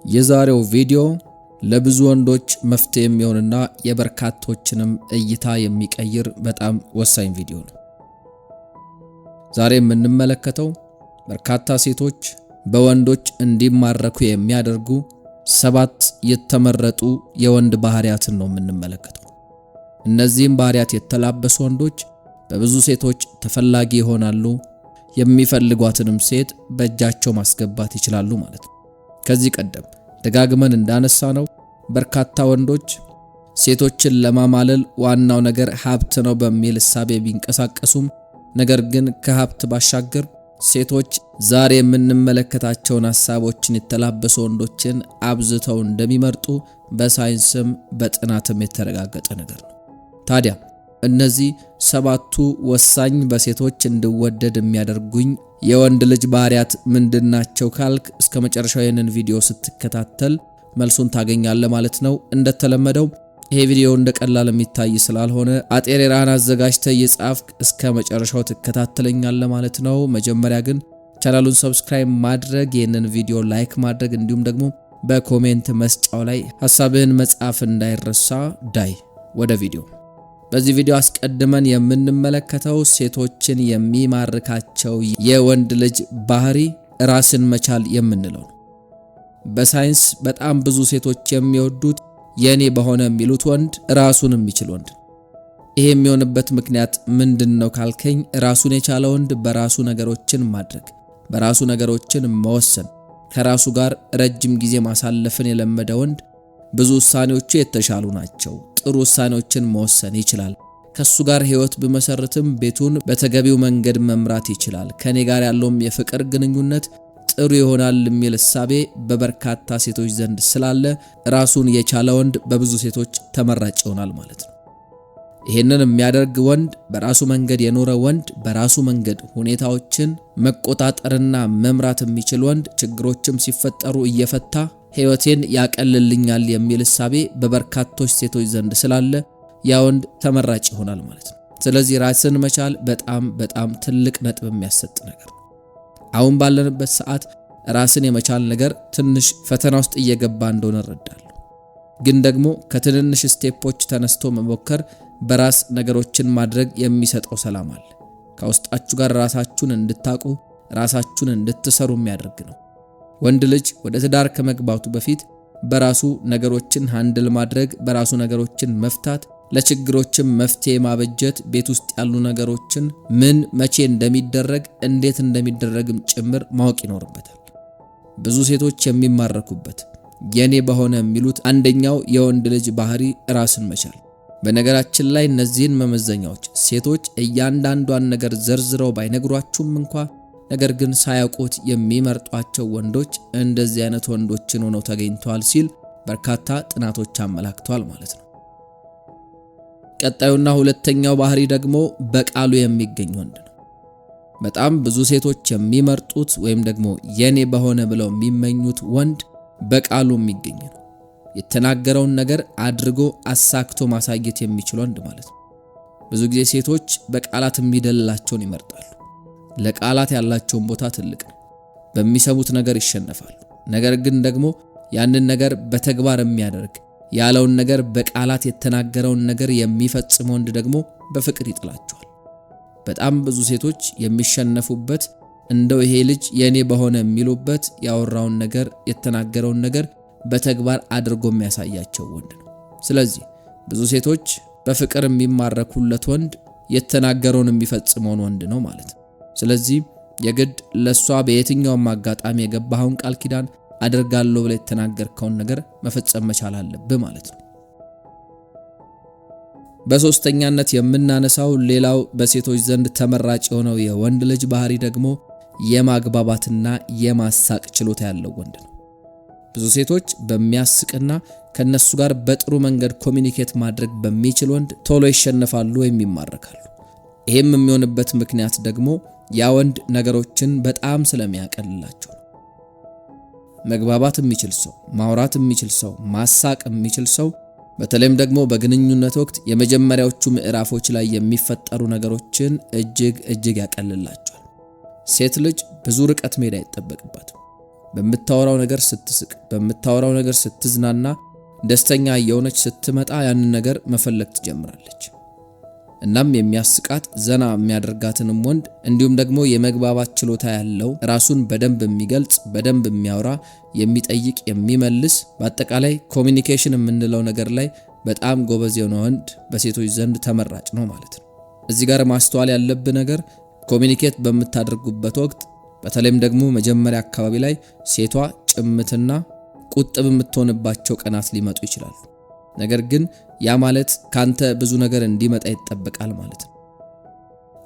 የዛሬው ቪዲዮ ለብዙ ወንዶች መፍትሄ የሚሆንና የበርካቶችንም እይታ የሚቀይር በጣም ወሳኝ ቪዲዮ ነው። ዛሬ የምንመለከተው በርካታ ሴቶች በወንዶች እንዲማረኩ የሚያደርጉ 7 የተመረጡ የወንድ ባህሪያትን ነው የምንመለከተው። እነዚህም ባህሪያት የተላበሱ ወንዶች በብዙ ሴቶች ተፈላጊ ይሆናሉ፣ የሚፈልጓትንም ሴት በእጃቸው ማስገባት ይችላሉ ማለት ነው። ከዚህ ቀደም ደጋግመን እንዳነሳ ነው በርካታ ወንዶች ሴቶችን ለማማለል ዋናው ነገር ሀብት ነው በሚል እሳቤ ቢንቀሳቀሱም ነገር ግን ከሀብት ባሻገር ሴቶች ዛሬ የምንመለከታቸውን ሐሳቦችን የተላበሱ ወንዶችን አብዝተው እንደሚመርጡ በሳይንስም በጥናትም የተረጋገጠ ነገር ነው። ታዲያ እነዚህ 7ቱ ወሳኝ በሴቶች እንድወደድ የሚያደርጉኝ የወንድ ልጅ ባህሪያት ምንድናቸው ካልክ እስከ መጨረሻው ይህንን ቪዲዮ ስትከታተል መልሱን ታገኛለህ ማለት ነው። እንደተለመደው ይሄ ቪዲዮ እንደቀላል የሚታይ ስላልሆነ አጤሬራህን አዘጋጅተህ እየጻፍክ እስከ መጨረሻው ትከታተለኛለህ ማለት ነው። መጀመሪያ ግን ቻናሉን ሰብስክራይብ ማድረግ፣ ይህንን ቪዲዮ ላይክ ማድረግ እንዲሁም ደግሞ በኮሜንት መስጫው ላይ ሐሳብህን መጻፍ እንዳይረሳ። ዳይ ወደ ቪዲዮ። በዚህ ቪዲዮ አስቀድመን የምንመለከተው ሴቶችን የሚማርካቸው የወንድ ልጅ ባህሪ ራስን መቻል የምንለው ነው። በሳይንስ በጣም ብዙ ሴቶች የሚወዱት የኔ በሆነ የሚሉት ወንድ ራሱን የሚችል ወንድ። ይሄ የሚሆንበት ምክንያት ምንድነው ካልከኝ ራሱን የቻለ ወንድ በራሱ ነገሮችን ማድረግ፣ በራሱ ነገሮችን መወሰን፣ ከራሱ ጋር ረጅም ጊዜ ማሳለፍን የለመደ ወንድ ብዙ ውሳኔዎቹ የተሻሉ ናቸው። ጥሩ ውሳኔዎችን መወሰን ይችላል። ከሱ ጋር ህይወት በመሰረትም ቤቱን በተገቢው መንገድ መምራት ይችላል። ከኔ ጋር ያለውም የፍቅር ግንኙነት ጥሩ ይሆናል የሚል እሳቤ በበርካታ ሴቶች ዘንድ ስላለ ራሱን የቻለ ወንድ በብዙ ሴቶች ተመራጭ ይሆናል ማለት ነው። ይሄንን የሚያደርግ ወንድ፣ በራሱ መንገድ የኖረ ወንድ፣ በራሱ መንገድ ሁኔታዎችን መቆጣጠርና መምራት የሚችል ወንድ ችግሮችም ሲፈጠሩ እየፈታ ህይወቴን ያቀልልኛል የሚል እሳቤ በበርካቶች ሴቶች ዘንድ ስላለ ያ ወንድ ተመራጭ ይሆናል ማለት ነው። ስለዚህ ራስን መቻል በጣም ትልቅ ነጥብ የሚያሰጥ ነገር ነው። አሁን ባለንበት ሰዓት ራስን የመቻል ነገር ትንሽ ፈተና ውስጥ እየገባ እንደሆነ እረዳለሁ። ግን ደግሞ ከትንንሽ ስቴፖች ተነስቶ መሞከር በራስ ነገሮችን ማድረግ የሚሰጠው ሰላም አለ። ከውስጣችሁ ጋር ራሳችሁን እንድታቁ፣ ራሳችሁን እንድትሰሩ የሚያደርግ ነው። ወንድ ልጅ ወደ ትዳር ከመግባቱ በፊት በራሱ ነገሮችን ሃንድል ማድረግ፣ በራሱ ነገሮችን መፍታት፣ ለችግሮችም መፍትሄ ማበጀት፣ ቤት ውስጥ ያሉ ነገሮችን ምን መቼ እንደሚደረግ እንዴት እንደሚደረግም ጭምር ማወቅ ይኖርበታል። ብዙ ሴቶች የሚማረኩበት የኔ በሆነ የሚሉት አንደኛው የወንድ ልጅ ባህሪ ራስን መቻል። በነገራችን ላይ እነዚህን መመዘኛዎች ሴቶች እያንዳንዷን ነገር ዘርዝረው ባይነግሯችሁም እንኳ ነገር ግን ሳያውቁት የሚመርጧቸው ወንዶች እንደዚህ አይነት ወንዶችን ሆነው ተገኝተዋል ሲል በርካታ ጥናቶች አመላክተዋል ማለት ነው። ቀጣዩና ሁለተኛው ባህሪ ደግሞ በቃሉ የሚገኝ ወንድ ነው። በጣም ብዙ ሴቶች የሚመርጡት ወይም ደግሞ የኔ በሆነ ብለው የሚመኙት ወንድ በቃሉ የሚገኝ ነው። የተናገረውን ነገር አድርጎ አሳክቶ ማሳየት የሚችል ወንድ ማለት ነው። ብዙ ጊዜ ሴቶች በቃላት የሚደልላቸውን ይመርጣሉ። ለቃላት ያላቸውን ቦታ ትልቅ ነው። በሚሰሙት ነገር ይሸነፋሉ። ነገር ግን ደግሞ ያንን ነገር በተግባር የሚያደርግ ያለውን ነገር በቃላት የተናገረውን ነገር የሚፈጽም ወንድ ደግሞ በፍቅር ይጥላቸዋል። በጣም ብዙ ሴቶች የሚሸነፉበት እንደው ይሄ ልጅ የኔ በሆነ የሚሉበት ያወራውን ነገር የተናገረውን ነገር በተግባር አድርጎ የሚያሳያቸው ወንድ ነው። ስለዚህ ብዙ ሴቶች በፍቅር የሚማረኩለት ወንድ የተናገረውን የሚፈጽመውን ወንድ ነው ማለት ነው። ስለዚህ የግድ ለሷ በየትኛውም አጋጣሚ የገባኸውን ቃል ኪዳን አድርጋለሁ ብለህ የተናገርከውን ነገር መፈጸም መቻል አለብህ ማለት ነው። በሶስተኛነት የምናነሳው ሌላው በሴቶች ዘንድ ተመራጭ የሆነው የወንድ ልጅ ባህሪ ደግሞ የማግባባትና የማሳቅ ችሎታ ያለው ወንድ ነው። ብዙ ሴቶች በሚያስቅና ከነሱ ጋር በጥሩ መንገድ ኮሚኒኬት ማድረግ በሚችል ወንድ ቶሎ ይሸነፋሉ ወይም ይማረካሉ። ይሄም የሚሆንበት ምክንያት ደግሞ ያ ወንድ ነገሮችን በጣም ስለሚያቀልላቸው ነው። መግባባት የሚችል ሰው፣ ማውራት የሚችል ሰው፣ ማሳቅ የሚችል ሰው በተለይም ደግሞ በግንኙነት ወቅት የመጀመሪያዎቹ ምዕራፎች ላይ የሚፈጠሩ ነገሮችን እጅግ ያቀልላቸዋል። ሴት ልጅ ብዙ ርቀት መሄድ አይጠበቅባትም። በምታወራው ነገር ስትስቅ፣ በምታወራው ነገር ስትዝናና፣ ደስተኛ የሆነች ስትመጣ ያንን ነገር መፈለግ ትጀምራለች። እናም የሚያስቃት ዘና የሚያደርጋትንም ወንድ እንዲሁም ደግሞ የመግባባት ችሎታ ያለው ራሱን በደንብ የሚገልጽ በደንብ የሚያወራ የሚጠይቅ የሚመልስ በአጠቃላይ ኮሚኒኬሽን የምንለው ነገር ላይ በጣም ጎበዝ የሆነ ወንድ በሴቶች ዘንድ ተመራጭ ነው ማለት ነው። እዚህ ጋር ማስተዋል ያለብህ ነገር ኮሚኒኬት በምታደርጉበት ወቅት በተለይም ደግሞ መጀመሪያ አካባቢ ላይ ሴቷ ጭምትና ቁጥብ የምትሆንባቸው ቀናት ሊመጡ ይችላሉ። ነገር ግን ያ ማለት ካንተ ብዙ ነገር እንዲመጣ ይጠበቃል ማለት ነው።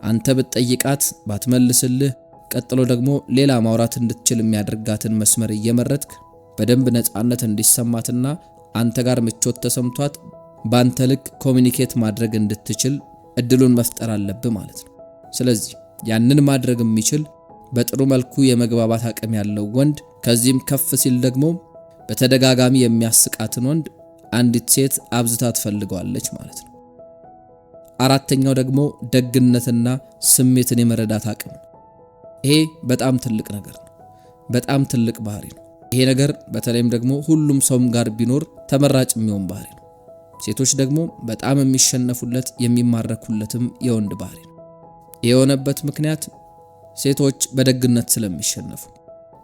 አንተ ብትጠይቃት ባትመልስልህ፣ ቀጥሎ ደግሞ ሌላ ማውራት እንድትችል የሚያደርጋትን መስመር እየመረጥክ በደንብ ነፃነት እንዲሰማትና አንተ ጋር ምቾት ተሰምቷት ባንተ ልክ ኮሚኒኬት ማድረግ እንድትችል እድሉን መፍጠር አለብህ ማለት ነው። ስለዚህ ያንን ማድረግ የሚችል በጥሩ መልኩ የመግባባት አቅም ያለው ወንድ፣ ከዚህም ከፍ ሲል ደግሞ በተደጋጋሚ የሚያስቃትን ወንድ አንዲት ሴት አብዝታ ትፈልገዋለች ማለት ነው። አራተኛው ደግሞ ደግነትና ስሜትን የመረዳት አቅም ነው። ይሄ በጣም ትልቅ ነገር ነው። በጣም ትልቅ ባህሪ ነው። ይሄ ነገር በተለይም ደግሞ ሁሉም ሰውም ጋር ቢኖር ተመራጭ የሚሆን ባህሪ ነው። ሴቶች ደግሞ በጣም የሚሸነፉለት የሚማረኩለትም የወንድ ባህሪ ነው። የሆነበት ምክንያት ሴቶች በደግነት ስለሚሸነፉ።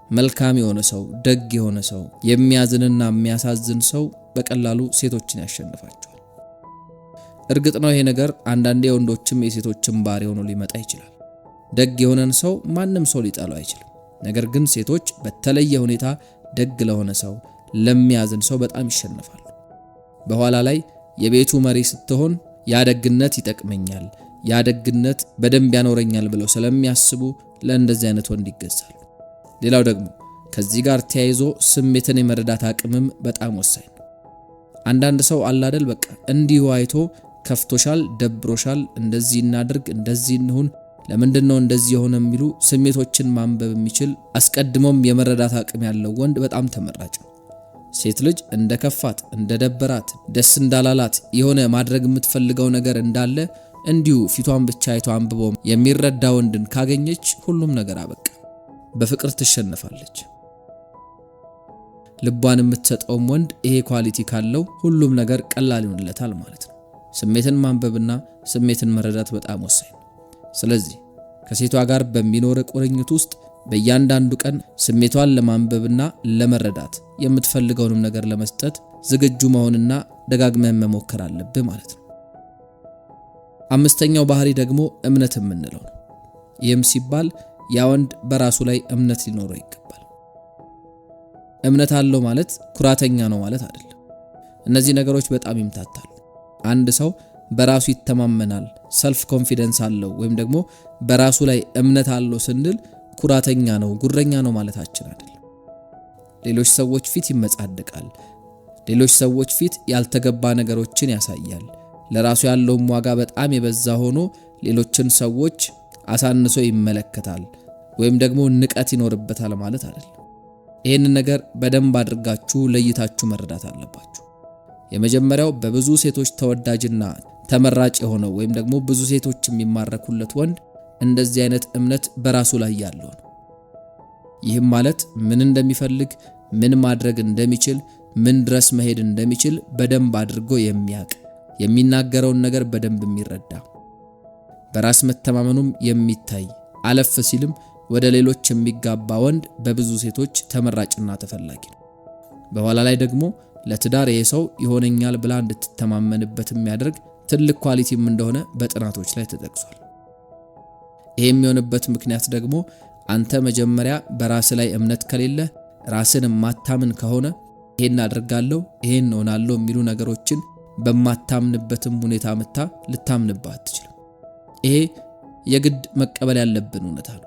መልካም የሆነ ሰው፣ ደግ የሆነ ሰው፣ የሚያዝንና የሚያሳዝን ሰው በቀላሉ ሴቶችን ያሸንፋቸዋል። እርግጥ ነው ይሄ ነገር አንዳንዴ የወንዶችም የሴቶችም ባህሪ ሆኖ ሊመጣ ይችላል። ደግ የሆነን ሰው ማንም ሰው ሊጠላው አይችልም። ነገር ግን ሴቶች በተለየ ሁኔታ ደግ ለሆነ ሰው፣ ለሚያዝን ሰው በጣም ይሸነፋሉ። በኋላ ላይ የቤቱ መሪ ስትሆን ያ ደግነት ይጠቅመኛል፣ ያ ደግነት በደንብ ያኖረኛል ብለው ስለሚያስቡ ለእንደዚህ አይነት ወንድ ይገዛሉ። ሌላው ደግሞ ከዚህ ጋር ተያይዞ ስሜትን የመረዳት አቅምም በጣም ወሳኝ ነው። አንዳንድ ሰው አላደል በቃ እንዲሁ አይቶ ከፍቶሻል፣ ደብሮሻል፣ እንደዚህ እናድርግ፣ እንደዚህ እንሁን፣ ለምንድነው እንደዚህ የሆነ የሚሉ ስሜቶችን ማንበብ የሚችል አስቀድሞም የመረዳት አቅም ያለው ወንድ በጣም ተመራጭ ነው። ሴት ልጅ እንደ ከፋት፣ እንደ ደበራት፣ ደስ እንዳላላት የሆነ ማድረግ የምትፈልገው ነገር እንዳለ እንዲሁ ፊቷን ብቻ አይቶ አንብቦ የሚረዳ ወንድን ካገኘች ሁሉም ነገር አበቃ። በፍቅር ትሸነፋለች። ልቧን የምትሰጠውም ወንድ ይሄ ኳሊቲ ካለው ሁሉም ነገር ቀላል ይሆንለታል ማለት ነው። ስሜትን ማንበብና ስሜትን መረዳት በጣም ወሳኝ ነው። ስለዚህ ከሴቷ ጋር በሚኖር ቁርኝት ውስጥ በእያንዳንዱ ቀን ስሜቷን ለማንበብና ለመረዳት የምትፈልገውንም ነገር ለመስጠት ዝግጁ መሆንና ደጋግመን መሞከር አለብህ ማለት ነው። አምስተኛው ባህሪ ደግሞ እምነት የምንለው ነው። ይህም ሲባል ያ ወንድ በራሱ ላይ እምነት ሊኖረው ይገባል። እምነት አለው ማለት ኩራተኛ ነው ማለት አይደለም። እነዚህ ነገሮች በጣም ይምታታሉ። አንድ ሰው በራሱ ይተማመናል፣ ሰልፍ ኮንፊደንስ አለው ወይም ደግሞ በራሱ ላይ እምነት አለው ስንል ኩራተኛ ነው፣ ጉረኛ ነው ማለታችን አይደለም። ሌሎች ሰዎች ፊት ይመጻደቃል፣ ሌሎች ሰዎች ፊት ያልተገባ ነገሮችን ያሳያል። ለራሱ ያለው ዋጋ በጣም የበዛ ሆኖ ሌሎችን ሰዎች አሳንሶ ይመለከታል ወይም ደግሞ ንቀት ይኖርበታል ማለት አይደለም። ይህንን ነገር በደንብ አድርጋችሁ ለይታችሁ መረዳት አለባችሁ። የመጀመሪያው በብዙ ሴቶች ተወዳጅና ተመራጭ የሆነው ወይም ደግሞ ብዙ ሴቶች የሚማረኩለት ወንድ እንደዚህ አይነት እምነት በራሱ ላይ ያለው ነው። ይህም ማለት ምን እንደሚፈልግ፣ ምን ማድረግ እንደሚችል፣ ምን ድረስ መሄድ እንደሚችል በደንብ አድርጎ የሚያውቅ፣ የሚናገረውን ነገር በደንብ የሚረዳ፣ በራስ መተማመኑም የሚታይ፣ አለፍ ሲልም ወደ ሌሎች የሚጋባ ወንድ በብዙ ሴቶች ተመራጭና ተፈላጊ ነው። በኋላ ላይ ደግሞ ለትዳር ይሄ ሰው ይሆነኛል ብላ እንድትተማመንበት የሚያደርግ ትልቅ ኳሊቲም እንደሆነ በጥናቶች ላይ ተጠቅሷል። ይሄ የሚሆንበት ምክንያት ደግሞ አንተ መጀመሪያ በራስ ላይ እምነት ከሌለ፣ ራስን ማታምን ከሆነ ይሄን አድርጋለሁ፣ ይሄን ሆናለሁ የሚሉ ነገሮችን በማታምንበትም ሁኔታ መታ ልታምንባት አትችልም። ይሄ የግድ መቀበል ያለብን እውነታ ነው።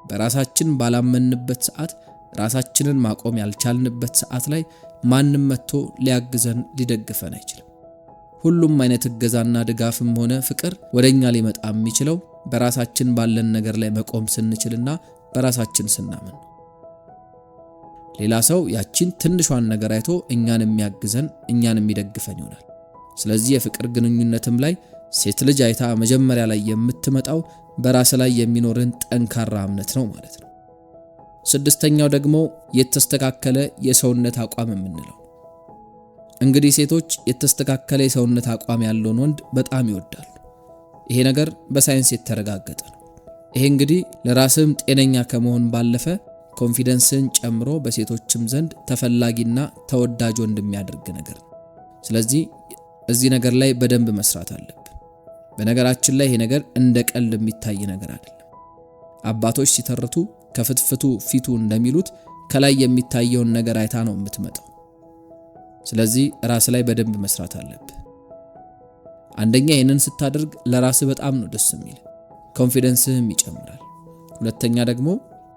በራሳችን ባላመንበት ሰዓት፣ ራሳችንን ማቆም ያልቻልንበት ሰዓት ላይ ማንም መጥቶ ሊያግዘን ሊደግፈን አይችልም። ሁሉም አይነት እገዛና ድጋፍም ሆነ ፍቅር ወደኛ ሊመጣ የሚችለው በራሳችን ባለን ነገር ላይ መቆም ስንችልና በራሳችን ስናምን ነው። ሌላ ሰው ያቺን ትንሿን ነገር አይቶ እኛን የሚያግዘን እኛን የሚደግፈን ይሆናል። ስለዚህ የፍቅር ግንኙነትም ላይ ሴት ልጅ አይታ መጀመሪያ ላይ የምትመጣው በራስ ላይ የሚኖርን ጠንካራ እምነት ነው ማለት ነው። ስድስተኛው ደግሞ የተስተካከለ የሰውነት አቋም የምንለው። እንግዲህ ሴቶች የተስተካከለ የሰውነት አቋም ያለውን ወንድ በጣም ይወዳሉ። ይሄ ነገር በሳይንስ የተረጋገጠ ነው። ይሄ እንግዲህ ለራስም ጤነኛ ከመሆን ባለፈ ኮንፊደንስን ጨምሮ በሴቶችም ዘንድ ተፈላጊና ተወዳጅ ወንድ የሚያደርግ ነገር ነው። ስለዚህ እዚህ ነገር ላይ በደንብ መስራት አለብን። በነገራችን ላይ ይሄ ነገር እንደ ቀልድ የሚታይ ነገር አይደለም። አባቶች ሲተርቱ ከፍትፍቱ ፊቱ እንደሚሉት ከላይ የሚታየውን ነገር አይታ ነው የምትመጣው። ስለዚህ ራስ ላይ በደንብ መስራት አለብህ። አንደኛ ይሄንን ስታደርግ ለራስ በጣም ነው ደስ የሚል፣ ኮንፊደንስህም ይጨምራል። ሁለተኛ ደግሞ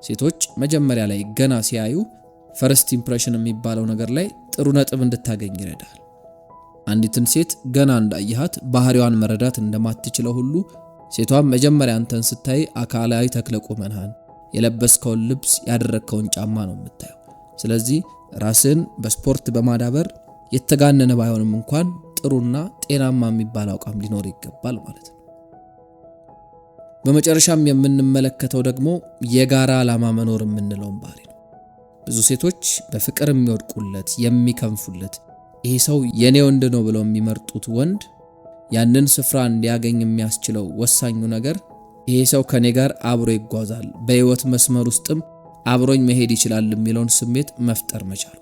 ሴቶች መጀመሪያ ላይ ገና ሲያዩ ፈርስት ኢምፕሬሽን የሚባለው ነገር ላይ ጥሩ ነጥብ እንድታገኝ ይረዳል። አንዲትን ሴት ገና እንዳየሃት ባህሪዋን መረዳት እንደማትችለው ሁሉ ሴቷም መጀመሪያ አንተን ስታይ አካላዊ ተክለ ቁመናህን፣ የለበስከውን ልብስ፣ ያደረግከውን ጫማ ነው የምታየው። ስለዚህ ራስን በስፖርት በማዳበር የተጋነነ ባይሆንም እንኳን ጥሩና ጤናማ የሚባል አቋም ሊኖር ይገባል ማለት ነው። በመጨረሻም የምንመለከተው ደግሞ የጋራ ዓላማ መኖር የምንለውን ባህሪ ነው። ብዙ ሴቶች በፍቅር የሚወድቁለት የሚከንፉለት ይሄ ሰው የኔ ወንድ ነው ብለው የሚመርጡት ወንድ ያንን ስፍራ እንዲያገኝ የሚያስችለው ወሳኙ ነገር ይሄ ሰው ከኔ ጋር አብሮ ይጓዛል፣ በህይወት መስመር ውስጥም አብሮኝ መሄድ ይችላል የሚለውን ስሜት መፍጠር መቻል።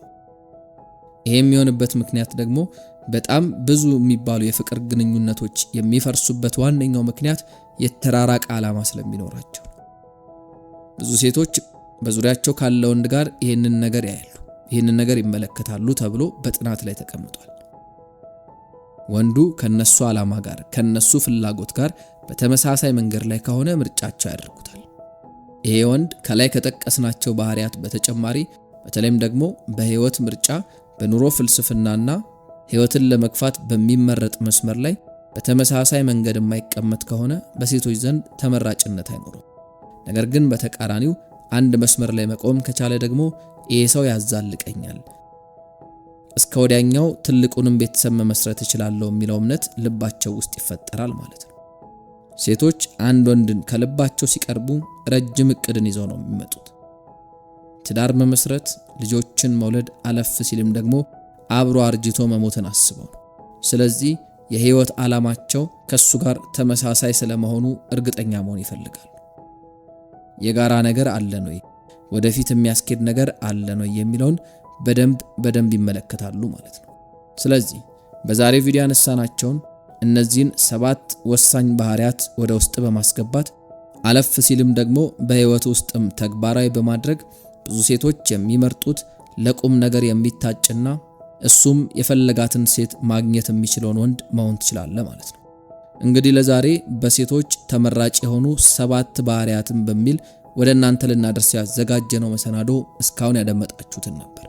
ይሄ የሚሆንበት ምክንያት ደግሞ በጣም ብዙ የሚባሉ የፍቅር ግንኙነቶች የሚፈርሱበት ዋነኛው ምክንያት የተራራቀ ዓላማ ስለሚኖራቸው። ብዙ ሴቶች በዙሪያቸው ካለ ወንድ ጋር ይሄንን ነገር ያያሉ፣ ይሄንን ነገር ይመለከታሉ ተብሎ በጥናት ላይ ተቀምጧል። ወንዱ ከነሱ ዓላማ ጋር ከነሱ ፍላጎት ጋር በተመሳሳይ መንገድ ላይ ከሆነ ምርጫቸው ያደርጉታል። ይሄ ወንድ ከላይ ከጠቀስናቸው ባህሪያት በተጨማሪ በተለይም ደግሞ በህይወት ምርጫ፣ በኑሮ ፍልስፍናና ህይወትን ለመግፋት በሚመረጥ መስመር ላይ በተመሳሳይ መንገድ የማይቀመጥ ከሆነ በሴቶች ዘንድ ተመራጭነት አይኖርም። ነገር ግን በተቃራኒው አንድ መስመር ላይ መቆም ከቻለ ደግሞ ይሄ ሰው ያዛልቀኛል፣ እስከ ወዲያኛው ትልቁንም ቤተሰብ መመስረት እችላለሁ የሚለው እምነት ልባቸው ውስጥ ይፈጠራል ማለት ነው። ሴቶች አንድ ወንድን ከልባቸው ሲቀርቡ ረጅም እቅድን ይዘው ነው የሚመጡት። ትዳር መመስረት፣ ልጆችን መውለድ፣ አለፍ ሲልም ደግሞ አብሮ አርጅቶ መሞትን አስበው ነው። ስለዚህ የህይወት ዓላማቸው ከሱ ጋር ተመሳሳይ ስለመሆኑ እርግጠኛ መሆን ይፈልጋሉ። የጋራ ነገር አለን ወይ፣ ወደፊት የሚያስኬድ ነገር አለን ወይ የሚለውን በደንብ ይመለከታሉ ማለት ነው። ስለዚህ በዛሬው ቪዲዮ ያነሳናቸውን እነዚህን 7 ወሳኝ ባህሪያት ወደ ውስጥ በማስገባት አለፍ ሲልም ደግሞ በህይወት ውስጥም ተግባራዊ በማድረግ ብዙ ሴቶች የሚመርጡት ለቁም ነገር የሚታጭና እሱም የፈለጋትን ሴት ማግኘት የሚችለውን ወንድ መሆን ትችላለህ ማለት ነው። እንግዲህ ለዛሬ በሴቶች ተመራጭ የሆኑ 7 ባህሪያትን በሚል ወደ እናንተ ልናደርስ ያዘጋጀነው መሰናዶ እስካሁን ያደመጣችሁትን ነበር።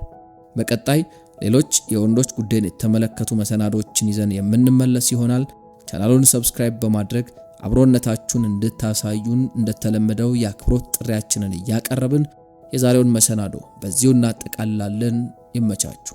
በቀጣይ ሌሎች የወንዶች ጉዳይን የተመለከቱ መሰናዶችን ይዘን የምንመለስ ይሆናል። ቻናሉን ሰብስክራይብ በማድረግ አብሮነታችሁን እንድታሳዩን እንደተለመደው የአክብሮት ጥሪያችንን እያቀረብን የዛሬውን መሰናዶ በዚሁ እናጠቃልላለን። ይመቻችሁ።